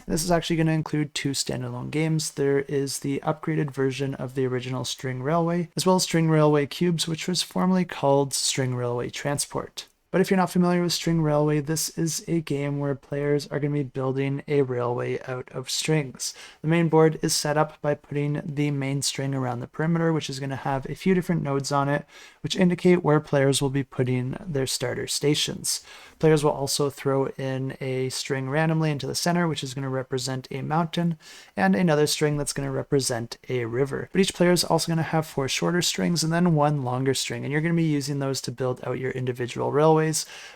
This is actually going to include 2 standalone games. There is the upgraded version of the original String Railway, as well as String Railway Cubes, which was formerly called String Railway Transport. But if you're not familiar with String Railway, this is a game where players are going to be building a railway out of strings. The main board is set up by putting the main string around the perimeter, which is going to have a few different nodes on it, which indicate where players will be putting their starter stations. Players will also throw in a string randomly into the center, which is going to represent a mountain, and another string that's going to represent a river. But each player is also going to have 4 shorter strings and then 1 longer string, and you're going to be using those to build out your individual railways.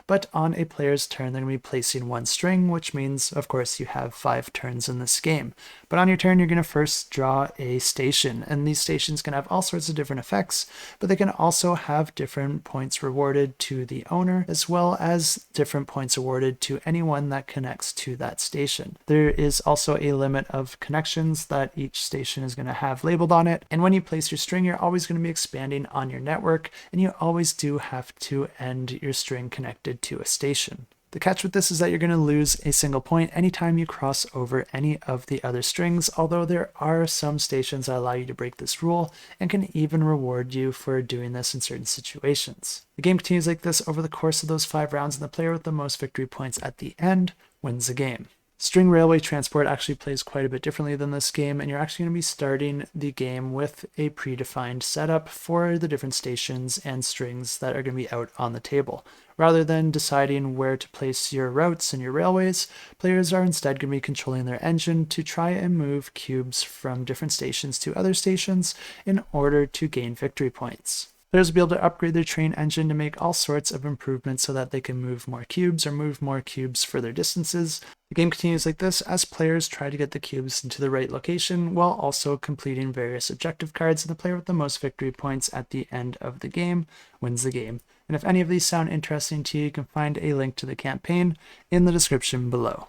But on a player's turn, they're going to be placing 1 string, which means, of course, you have 5 turns in this game. But on your turn, you're going to first draw a station, and these stations can have all sorts of different effects, but they can also have different points rewarded to the owner, as well as different points awarded to anyone that connects to that station. There is also a limit of connections that each station is going to have labeled on it, and when you place your string, you're always going to be expanding on your network, and you always do have to end your string connected to a station. The catch with this is that you're going to lose a single point anytime you cross over any of the other strings, although there are some stations that allow you to break this rule and can even reward you for doing this in certain situations. The game continues like this over the course of those 5 rounds, and the player with the most victory points at the end wins the game. String Railway Transport actually plays quite a bit differently than this game, and you're actually going to be starting the game with a predefined setup for the different stations and strings that are going to be out on the table. Rather than deciding where to place your routes and your railways, players are instead going to be controlling their engine to try and move cubes from different stations to other stations in order to gain victory points. Players will be able to upgrade their train engine to make all sorts of improvements so that they can move more cubes or move more cubes further distances. The game continues like this as players try to get the cubes into the right location while also completing various objective cards, and the player with the most victory points at the end of the game wins the game. And if any of these sound interesting to you, you can find a link to the campaign in the description below.